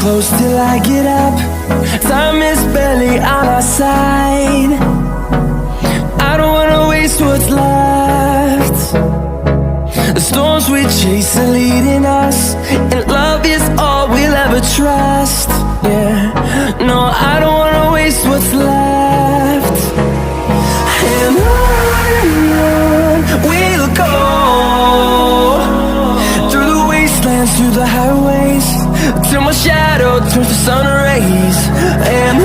Close till I get up. Time is barely on our side. I don't wanna waste what's left. The storms we chase are leading us, and love is all we'll ever trust. Yeah, no, I don't wanna waste what's left. And on we'll go, through the wastelands, through the highways, till my shadow turns to sun rays. And